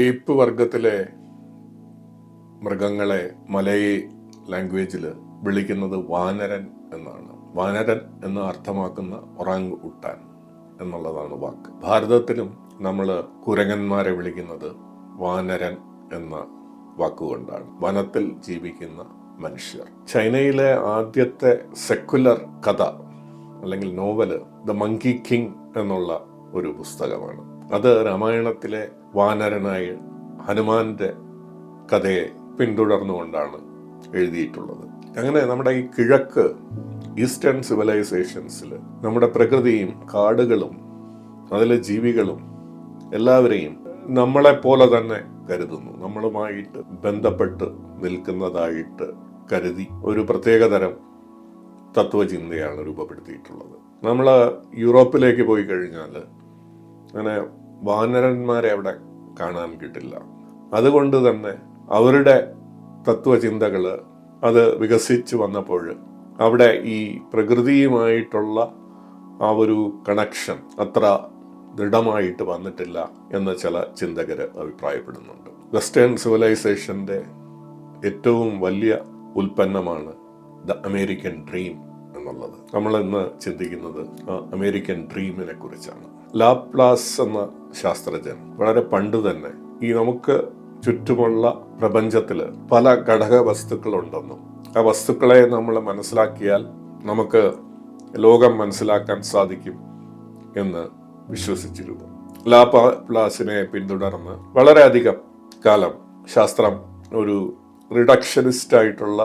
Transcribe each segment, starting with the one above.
Ape വർഗത്തിലെ മൃഗങ്ങളെ Malay ലാംഗ്വേജിൽ വിളിക്കുന്നത് വാനരൻ എന്നാണ്. വാനരൻ എന്ന് അർത്ഥമാക്കുന്ന ഒറാങ് ഉട്ടാൻ എന്നുള്ളതാണ് വാക്ക്. ഭാരതത്തിലും നമ്മൾ കുരങ്ങന്മാരെ വിളിക്കുന്നത് വാനരൻ എന്ന വാക്കുകൊണ്ടാണ്. വനത്തിൽ ജീവിക്കുന്ന മനുഷ്യർ. ചൈനയിലെ ആദ്യത്തെ സെക്കുലർ കഥ അല്ലെങ്കിൽ നോവല് ദ മങ്കി കിങ് എന്നുള്ള ഒരു പുസ്തകമാണ്. അത് രാമായണത്തിലെ വാനരനായ ഹനുമാന്റെ കഥയെ പിന്തുടർന്നുകൊണ്ടാണ് എഴുതിയിട്ടുള്ളത്. അങ്ങനെ നമ്മുടെ ഈ കിഴക്ക് ഈസ്റ്റേൺ സിവിലൈസേഷൻസിൽ നമ്മുടെ പ്രകൃതിയും കാടുകളും അതിലെ ജീവികളും എല്ലാവരെയും നമ്മളെപ്പോലെ തന്നെ കരുതുന്നു. നമ്മളുമായിട്ട് ബന്ധപ്പെട്ട് നിൽക്കുന്നതായിട്ട് കരുതി ഒരു പ്രത്യേകതരം തത്വചിന്തയാണ് രൂപപ്പെടുത്തിയിട്ടുള്ളത്. നമ്മൾ യൂറോപ്പിലേക്ക് പോയി കഴിഞ്ഞാൽ അങ്ങനെ വാനരന്മാരെ അവിടെ കാണാൻ കിട്ടില്ല. അതുകൊണ്ട് തന്നെ അവരുടെ തത്വചിന്തകൾ അത് വികസിച്ച് വന്നപ്പോൾ അവിടെ ഈ പ്രകൃതിയുമായിട്ടുള്ള ആ ഒരു കണക്ഷൻ അത്ര ദൃഢമായിട്ട് വന്നിട്ടില്ല എന്ന് ചില ചിന്തകർ അഭിപ്രായപ്പെടുന്നുണ്ട്. വെസ്റ്റേൺ സിവിലൈസേഷന്റെ ഏറ്റവും വലിയ ഉൽപ്പന്നമാണ് ദ അമേരിക്കൻ ഡ്രീം എന്നുള്ളത്. നമ്മൾ ഇന്ന് ചിന്തിക്കുന്നത് ആ അമേരിക്കൻ ഡ്രീമിനെ കുറിച്ചാണ്. ലാപ്ലാസ് എന്ന ശാസ്ത്രജ്ഞൻ വളരെ പണ്ട് തന്നെ ഈ നമുക്ക് ചുറ്റുമുള്ള പ്രപഞ്ചത്തില് പല ഘടക വസ്തുക്കളുണ്ടെന്നും ആ വസ്തുക്കളെ നമ്മൾ മനസ്സിലാക്കിയാൽ നമുക്ക് ലോകം മനസ്സിലാക്കാൻ സാധിക്കും എന്ന് വിശ്വസിച്ചിരുന്നു. ലാപ്ലാസിനെ പിന്തുടർന്ന് വളരെയധികം കാലം ശാസ്ത്രം ഒരു റിഡക്ഷനിസ്റ്റ് ആയിട്ടുള്ള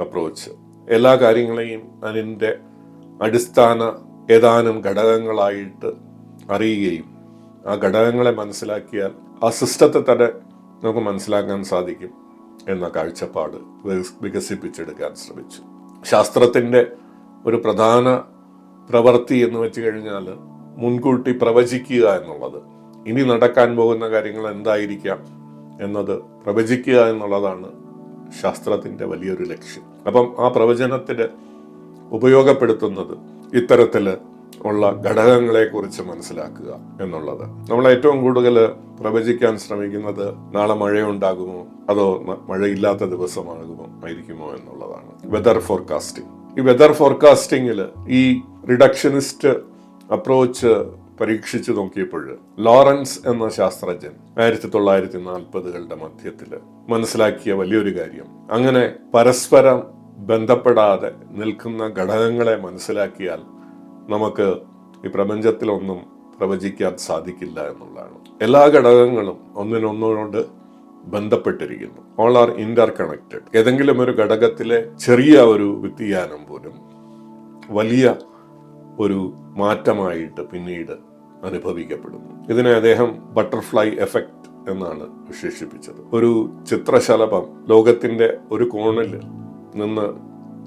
അപ്രോച്ച്, എല്ലാ കാര്യങ്ങളെയും അതിൻ്റെ അടിസ്ഥാന ഏതാനും ഘടകങ്ങളായിട്ട് അറിയുകയും ആ ഘടകങ്ങളെ മനസ്സിലാക്കിയാൽ ആ സിസ്റ്റത്തെ തന്നെ നമുക്ക് മനസ്സിലാക്കാൻ സാധിക്കും എന്ന കാഴ്ചപ്പാട് വികസിപ്പിച്ചെടുക്കാൻ ശ്രമിച്ചു. ശാസ്ത്രത്തിൻ്റെ ഒരു പ്രധാന പ്രവൃത്തി എന്ന് വെച്ച് കഴിഞ്ഞാൽ മുൻകൂട്ടി പ്രവചിക്കുക എന്നുള്ളത്. ഇനി നടക്കാൻ പോകുന്ന കാര്യങ്ങൾ എന്തായിരിക്കാം എന്നത് പ്രവചിക്കുക എന്നുള്ളതാണ് ശാസ്ത്രത്തിൻ്റെ വലിയൊരു ലക്ഷ്യം. അപ്പം ആ പ്രവചനത്തിന് ഉപയോഗപ്പെടുത്തുന്നത് ഇത്തരത്തിൽ ഉള്ള ഘടകങ്ങളെ കുറിച്ച് മനസ്സിലാക്കുക എന്നുള്ളത്. നമ്മൾ ഏറ്റവും കൂടുതൽ പ്രവചിക്കാൻ ശ്രമിക്കുന്നത് നാളെ മഴയുണ്ടാകുമോ അതോ മഴയില്ലാത്ത ആയിരിക്കുമോ എന്നുള്ളതാണ്. Weather forecasting. ഈ വെതർ ഫോർകാസ്റ്റിംഗിൽ ഈ റിഡക്ഷനിസ്റ്റ് അപ്രോച്ച് പരീക്ഷിച്ചു നോക്കിയപ്പോൾ ലോറൻസ് എന്ന ശാസ്ത്രജ്ഞൻ 1940കളുടെ മധ്യത്തിൽ മനസ്സിലാക്കിയ വലിയൊരു കാര്യം, അങ്ങനെ പരസ്പരം ബന്ധപ്പെടാതെ നിൽക്കുന്ന ഘടകങ്ങളെ മനസ്സിലാക്കിയാൽ നമുക്ക് ഈ പ്രപഞ്ചത്തിലൊന്നും പ്രവചിക്കാൻ സാധിക്കില്ല എന്നുള്ളതാണ്. എല്ലാ ഘടകങ്ങളും ഒന്നിനൊന്നിനോട് ബന്ധപ്പെട്ടിരിക്കുന്നു. All are Inter connected. ഏതെങ്കിലും ഒരു ഘടകത്തിലെ ചെറിയ ഒരു വ്യതിയാനം പോലും വലിയ ഒരു മാറ്റമായിട്ട് പിന്നീട് അനുഭവിക്കപ്പെടുന്നു. ഇതിനെ അദ്ദേഹം ബട്ടർഫ്ലൈ എഫക്റ്റ് എന്നാണ് വിശേഷിപ്പിച്ചത്. ഒരു ചിത്രശലഭം ലോകത്തിന്റെ ഒരു കോണിൽ നിന്ന്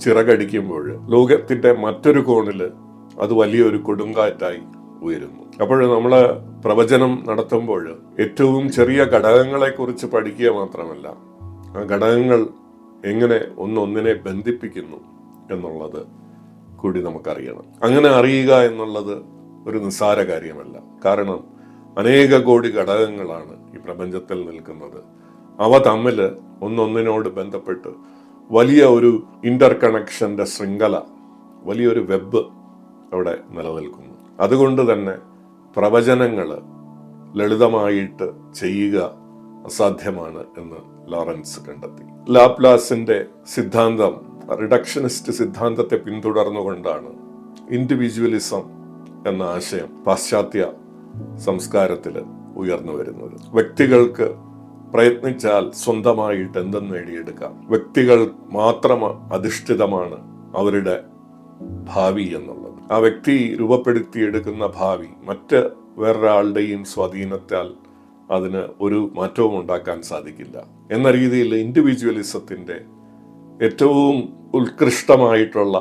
ചിറകടിക്കുമ്പോൾ ലോകത്തിന്റെ മറ്റൊരു കോണിൽ അത് വലിയൊരു കൊടുങ്കാറ്റായി ഉയരുന്നു. അപ്പോൾ നമ്മൾ പ്രവചനം നടത്തുമ്പോൾ ഏറ്റവും ചെറിയ ഘടകങ്ങളെ കുറിച്ച് പഠിക്കുക മാത്രമല്ല, ആ ഘടകങ്ങൾ എങ്ങനെ ഒന്നൊന്നിനെ ബന്ധിപ്പിക്കുന്നു എന്നുള്ളത് കൂടി നമുക്കറിയണം. അങ്ങനെ അറിയുക എന്നുള്ളത് ഒരു നിസ്സാര കാര്യമല്ല. കാരണം അനേക കോടി ഘടകങ്ങളാണ് ഈ പ്രപഞ്ചത്തിൽ നിൽക്കുന്നത്. അവ തമ്മിൽ ഒന്നൊന്നിനോട് ബന്ധപ്പെട്ട് വലിയ ഒരു ഇന്റർ കണക്ഷന്റെ ശൃംഖല, വലിയൊരു വെബ് അവിടെ നിലനിൽക്കുന്നു. അതുകൊണ്ട് തന്നെ പ്രവചനങ്ങൾ ലളിതമായിട്ട് ചെയ്യുക അസാധ്യമാണ് എന്ന് ലോറൻസ് കണ്ടെത്തി. ലാപ്ലാസിന്റെ സിദ്ധാന്തം, റിഡക്ഷനിസ്റ്റ് സിദ്ധാന്തത്തെ പിന്തുടർന്നുകൊണ്ടാണ് ഇൻഡിവിജ്വലിസം എന്ന ആശയം പാശ്ചാത്യ സംസ്കാരത്തിൽ ഉയർന്നു വരുന്നത്. വ്യക്തികൾക്ക് പ്രയത്നിച്ചാൽ സ്വന്തമായിട്ട് എന്തും നേടിയെടുക്കാം. വ്യക്തികൾ മാത്രം അധിഷ്ഠിതമാണ് അവരുടെ ഭാവി എന്നുള്ളത്. ആ വ്യക്തി രൂപപ്പെടുത്തിയെടുക്കുന്ന ഭാവി മറ്റ് വേറൊരാളുടെയും സ്വാധീനത്താൽ അതിന് ഒരു മാറ്റവും ഉണ്ടാക്കാൻ സാധിക്കില്ല എന്ന രീതിയിൽ ഇൻഡിവിജ്വലിസത്തിന്റെ ഏറ്റവും ഉത്കൃഷ്ടമായിട്ടുള്ള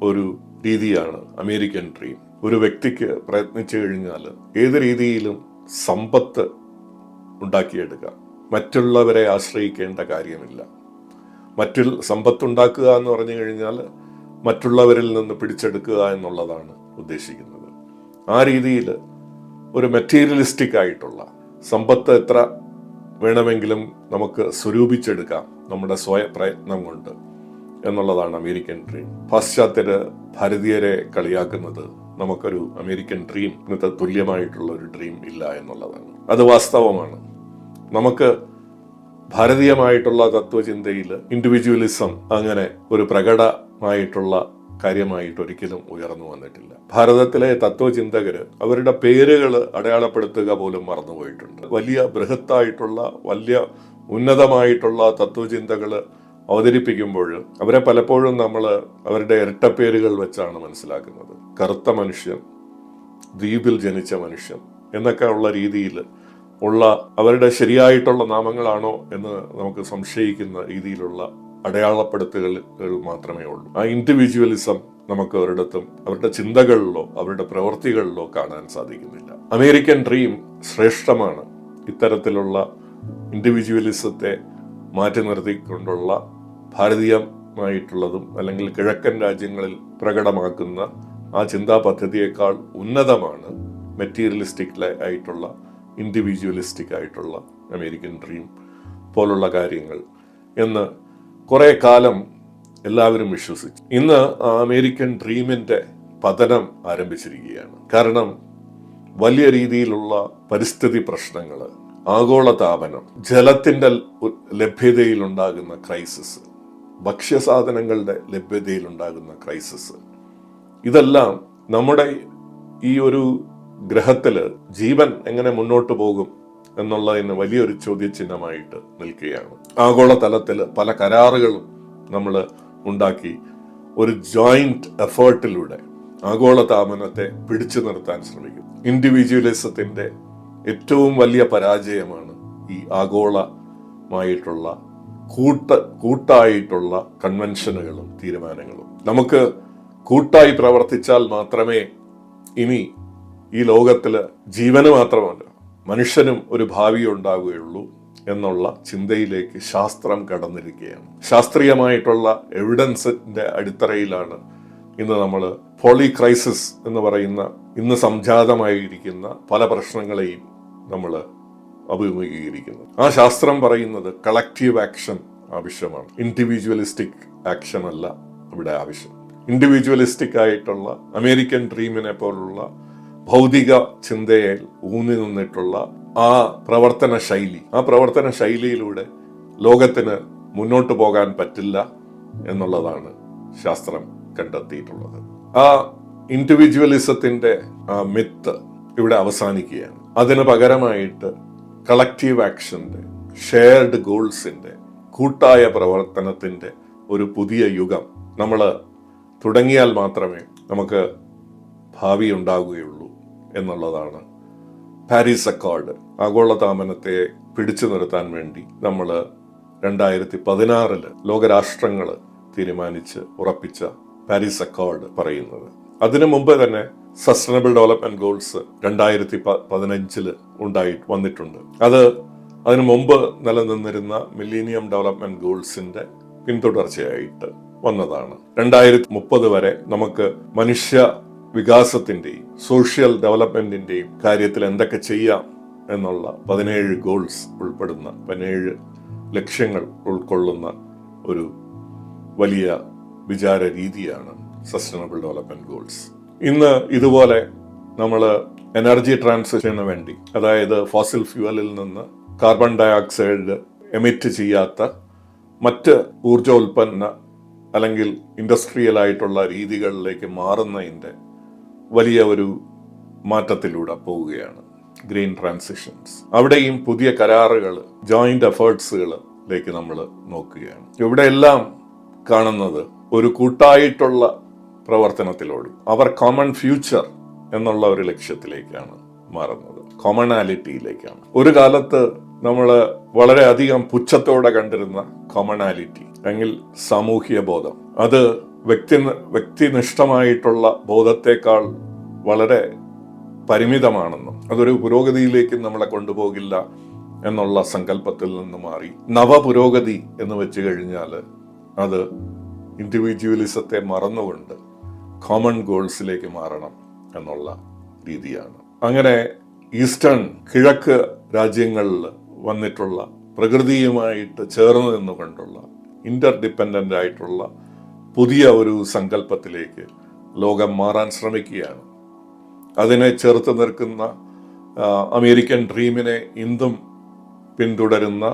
ഒരു രീതിയാണ് അമേരിക്കൻ ഡ്രീം. ഒരു വ്യക്തിക്ക് പ്രയത്നിച്ചു കഴിഞ്ഞാൽ ഏത് രീതിയിലും സമ്പത്ത് ഉണ്ടാക്കിയെടുക്കാം. മറ്റുള്ളവരെ ആശ്രയിക്കേണ്ട കാര്യമില്ല. സമ്പത്തുണ്ടാക്കുക എന്ന് പറഞ്ഞു കഴിഞ്ഞാൽ മറ്റുള്ളവരിൽ നിന്ന് പിടിച്ചെടുക്കുക എന്നുള്ളതാണ് ഉദ്ദേശിക്കുന്നത്. ആ രീതിയിൽ ഒരു മെറ്റീരിയലിസ്റ്റിക് ആയിട്ടുള്ള സമ്പത്ത് എത്ര വേണമെങ്കിലും നമുക്ക് സ്വരൂപിച്ചെടുക്കാം നമ്മുടെ സ്വയ പ്രയത്നം കൊണ്ട് എന്നുള്ളതാണ് അമേരിക്കൻ ഡ്രീം. പാശ്ചാത്യര് ഭാരതീയരെ കളിയാക്കുന്നത് നമുക്കൊരു അമേരിക്കൻ ഡ്രീം തുല്യമായിട്ടുള്ള ഒരു ഡ്രീം ഇല്ല എന്നുള്ളതാണ്. അത് വാസ്തവമാണ്. നമുക്ക് ഭാരതീയമായിട്ടുള്ള തത്വചിന്തയിൽ ഇൻഡിവിജ്വലിസം അങ്ങനെ ഒരു പ്രകടമായിട്ടുള്ള കാര്യമായിട്ട് ഒരിക്കലും ഉയർന്നു വന്നിട്ടില്ല. ഭാരതത്തിലെ തത്വചിന്തകര് അവരുടെ പേരുകൾ അടയാളപ്പെടുത്തുക പോലും മറന്നുപോയിട്ടുണ്ട്. വലിയ ബൃഹത്തായിട്ടുള്ള വലിയ ഉന്നതമായിട്ടുള്ള തത്വചിന്തകൾ അവതരിപ്പിക്കുമ്പോൾ അവരെ പലപ്പോഴും നമ്മൾ അവരുടെ ഇരട്ടപ്പേരുകൾ വെച്ചാണ് മനസ്സിലാക്കുന്നത്. കറുത്ത മനുഷ്യൻ, ദ്വീപിൽ ജനിച്ച മനുഷ്യൻ എന്നൊക്കെ ഉള്ള രീതിയിൽ ഉള്ള അവരുടെ ശരിയായിട്ടുള്ള നാമങ്ങളാണോ എന്ന് നമുക്ക് സംശയിക്കുന്ന രീതിയിലുള്ള അടയാളപ്പെടുത്തലുകൾ മാത്രമേ ഉള്ളൂ. ആ ഇൻഡിവിജ്വലിസം നമുക്ക് ഒരിടത്തും അവരുടെ ചിന്തകളിലോ അവരുടെ പ്രവൃത്തികളിലോ കാണാൻ സാധിക്കുന്നില്ല. അമേരിക്കൻ ഡ്രീം ശ്രേഷ്ഠമാണ്. ഇത്തരത്തിലുള്ള ഇൻഡിവിജ്വലിസത്തെ മാറ്റി നിർത്തിക്കൊണ്ടുള്ള ഭാരതീയമായിട്ടുള്ളതും അല്ലെങ്കിൽ കിഴക്കൻ രാജ്യങ്ങളിൽ പ്രകടമാക്കുന്ന ആ ചിന്താ പദ്ധതിയേക്കാൾ ഉന്നതമാണ് മെറ്റീരിയലിസ്റ്റിക് ആയിട്ടുള്ള ഇൻഡിവിജ്വലിസ്റ്റിക് ആയിട്ടുള്ള അമേരിക്കൻ ഡ്രീം പോലുള്ള കാര്യങ്ങൾ എന്ന് കുറെ കാലം എല്ലാവരും വിശ്വസിച്ചു. ഇന്ന് ആ അമേരിക്കൻ ഡ്രീമിന്റെ പതനം ആരംഭിച്ചിരിക്കുകയാണ്. കാരണം വലിയ രീതിയിലുള്ള പരിസ്ഥിതി പ്രശ്നങ്ങൾ, ആഗോളതാപനം, ജലത്തിന്റെ ലഭ്യതയിൽ ഉണ്ടാകുന്ന ക്രൈസിസ്, ഭക്ഷ്യസാധനങ്ങളുടെ ലഭ്യതയിൽ ഉണ്ടാകുന്ന ക്രൈസിസ്, ഇതെല്ലാം നമ്മുടെ ഈ ഒരു ഗ്രഹത്തില് ജീവൻ എങ്ങനെ മുന്നോട്ട് പോകും എന്നുള്ളതിന് വലിയൊരു ചോദ്യചിഹ്നമായിട്ട് നിൽക്കുകയാണ്. ആഗോളതലത്തിൽ പല കരാറുകളും നമ്മൾ ഉണ്ടാക്കി ഒരു ജോയിന്റ് എഫേർട്ടിലൂടെ ആഗോളതാപനത്തെ പിടിച്ചു നിർത്താൻ ശ്രമിക്കും. ഇൻഡിവിജ്വലിസത്തിന്റെ ഏറ്റവും വലിയ പരാജയമാണ് ഈ ആഗോളമായിട്ടുള്ള കൂട്ടായിട്ടുള്ള കൺവെൻഷനുകളും തീരുമാനങ്ങളും. നമുക്ക് കൂട്ടായി പ്രവർത്തിച്ചാൽ മാത്രമേ ഇനി ഈ ലോകത്തില് ജീവന് മാത്രമല്ല മനുഷ്യനും ഒരു ഭാവി ഉണ്ടാവുകയുള്ളൂ എന്നുള്ള ചിന്തയിലേക്ക് ശാസ്ത്രം കടന്നിരിക്കുകയാണ്. ശാസ്ത്രീയമായിട്ടുള്ള എവിഡൻസിന്റെ അടിത്തറയിലാണ് ഇന്ന് നമ്മൾ പോളി ക്രൈസിസ് എന്ന് പറയുന്ന ഇന്ന് സംജാതമായിരിക്കുന്ന പല പ്രശ്നങ്ങളെയും നമ്മൾ അഭിമുഖീകരിക്കുന്നു. ആ ശാസ്ത്രം പറയുന്നത് കളക്റ്റീവ് ആക്ഷൻ ആവശ്യമാണ്. ഇൻഡിവിജ്വലിസ്റ്റിക് ആക്ഷൻ അല്ല ഇവിടെ ആവശ്യം. ഇൻഡിവിജ്വലിസ്റ്റിക് ആയിട്ടുള്ള അമേരിക്കൻ ഡ്രീമിനെ പോലുള്ള ഭൗതിക ചിന്തയെ ഊന്നി നിന്നിട്ടുള്ള ആ പ്രവർത്തന ശൈലിയിലൂടെ ലോകത്തിന് മുന്നോട്ട് പോകാൻ പറ്റില്ല എന്നുള്ളതാണ് ശാസ്ത്രം കണ്ടെത്തിയിട്ടുള്ളത്. ആ ഇൻഡിവിജ്വലിസത്തിന്റെ ആ മിത്ത് ഇവിടെ അവസാനിക്കുകയാണ്. അതിന് പകരമായിട്ട് കളക്റ്റീവ് ആക്ഷന്റെ, ഷെയർഡ് ഗോൾസിന്റെ, കൂട്ടായ പ്രവർത്തനത്തിന്റെ ഒരു പുതിയ യുഗം നമ്മൾ തുടങ്ങിയാൽ മാത്രമേ നമുക്ക് ഭാവി ഉണ്ടാകുകയുള്ളൂ എന്നുള്ളതാണ് പാരീസ് അക്കോർഡ്. ആഗോളതാപനത്തെ പിടിച്ചു നിർത്താൻ വേണ്ടി നമ്മൾ 2016 ലോകരാഷ്ട്രങ്ങൾ തീരുമാനിച്ച് ഉറപ്പിച്ച പാരീസ് അക്കോർഡ് പറയുന്നത്. അതിനു മുമ്പ് തന്നെ സസ്റ്റൈനബിൾ ഡെവലപ്മെന്റ് ഗോൾസ് 2015 വന്നിട്ടുണ്ട്. അതിനു മുമ്പ് നിലനിന്നിരുന്ന മില്ലേനിയം ഡെവലപ്മെന്റ് ഗോൾസിന്റെ പിന്തുടർച്ചയായിട്ട് വന്നതാണ്. 2030 വരെ നമുക്ക് മനുഷ്യ വികാസത്തിന്റെയും സോഷ്യൽ ഡെവലപ്മെന്റിന്റെയും കാര്യത്തിൽ എന്തൊക്കെ ചെയ്യാം എന്നുള്ള 17 ഗോൾസ് ഉൾപ്പെടുന്ന 17 ലക്ഷ്യങ്ങൾ ഉൾക്കൊള്ളുന്ന ഒരു വലിയ വിചാര രീതിയാണ് സസ്റ്റൈനബിൾ ഡെവലപ്മെന്റ് ഗോൾസ്. ഇന്ന് ഇതുപോലെ നമ്മൾ എനർജി ട്രാൻസിഷന് വേണ്ടി, അതായത് ഫോസിൽ ഫ്യൂവലിൽ നിന്ന് കാർബൺ ഡയോക്സൈഡ് എമിറ്റ് ചെയ്യാത്ത മറ്റ് ഊർജോൽപ്പന്ന അല്ലെങ്കിൽ ഇൻഡസ്ട്രിയൽ ആയിട്ടുള്ള രീതികളിലേക്ക് മാറുന്നതിൻ്റെ വലിയ ഒരു മാറ്റത്തിലൂടെ പോവുകയാണ്. ഗ്രീൻ ട്രാൻസിഷൻസ്, അവിടെയും പുതിയ കരാറുകൾ, ജോയിന്റ് എഫേർട്സുകളിലേക്ക് നമ്മൾ നോക്കുകയാണ്. ഇവിടെയെല്ലാം കാണുന്നത് ഒരു കൂട്ടായിട്ടുള്ള പ്രവർത്തനത്തിലോട് അവർ കോമൺ ഫ്യൂച്ചർ എന്നുള്ള ഒരു ലക്ഷ്യത്തിലേക്കാണ് മാറുന്നത്, കോമണാലിറ്റിയിലേക്കാണ്. ഒരു കാലത്ത് നമ്മൾ വളരെയധികം പുച്ഛത്തോടെ കണ്ടിരുന്ന കോമണാലിറ്റി അല്ലെങ്കിൽ സാമൂഹ്യ ബോധം, അത് വ്യക്തിനിഷ്ഠമായിട്ടുള്ള ബോധത്തെക്കാൾ വളരെ പരിമിതമാണെന്നും അതൊരു പുരോഗതിയിലേക്ക് നമ്മളെ കൊണ്ടുപോകില്ല എന്നുള്ള സങ്കല്പത്തിൽ നിന്ന് മാറി നവപുരോഗതി എന്ന് വെച്ച് കഴിഞ്ഞാൽ അത് ഇൻഡിവിജ്വലിസത്തെ മറന്നുകൊണ്ട് കോമൺ ഗോൾസിലേക്ക് മാറണം എന്നുള്ള രീതിയാണ്. അങ്ങനെ കിഴക്ക് രാജ്യങ്ങളിൽ വന്നിട്ടുള്ള പ്രകൃതിയുമായിട്ട് ചേർന്ന് നിന്നുകൊണ്ടുള്ള ഇന്റർ ഡിപ്പെൻഡൻ്റ് ആയിട്ടുള്ള പുതിയ ഒരു സങ്കല്പത്തിലേക്ക് ലോകം മാറാൻ ശ്രമിക്കുകയാണ്. അതിനെ ചെറുത്ത് നിൽക്കുന്ന അമേരിക്കൻ ഡ്രീമിനെ ഇന്നും പിന്തുടരുന്ന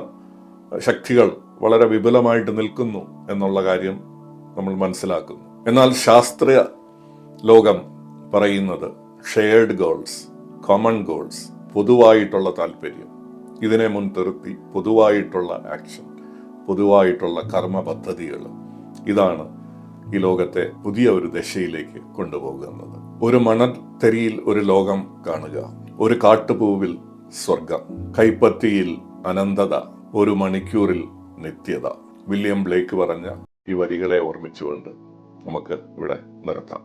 ശക്തികൾ വളരെ വിപുലമായിട്ട് നിൽക്കുന്നു എന്നുള്ള കാര്യം നമ്മൾ മനസ്സിലാക്കുന്നു. എന്നാൽ ശാസ്ത്രീയ ലോകം പറയുന്നത് ഷെയർഡ് ഗോൾസ്, കോമൺ ഗോൾസ്, പൊതുവായിട്ടുള്ള താല്പര്യം, ഇതിനെ മുൻനിർത്തി പൊതുവായിട്ടുള്ള ആക്ഷൻ, പൊതുവായിട്ടുള്ള കർമ്മ പദ്ധതികൾ, ഇതാണ് ഈ ലോകത്തെ പുതിയ ഒരു ദശയിലേക്ക് കൊണ്ടുപോകുന്നത്. ഒരു മണൽത്തരിയിൽ ഒരു ലോകം കാണുക, ഒരു കാട്ടുപൂവിൽ സ്വർഗം, കൈപ്പത്തിയിൽ അനന്തത, ഒരു മണിക്കൂറിൽ നിത്യത. വില്യം ബ്ലേക്ക് പറഞ്ഞ ഈ വരികളെ ഓർമ്മിച്ചുകൊണ്ട് നമുക്ക് ഇവിടെ നിർത്താം.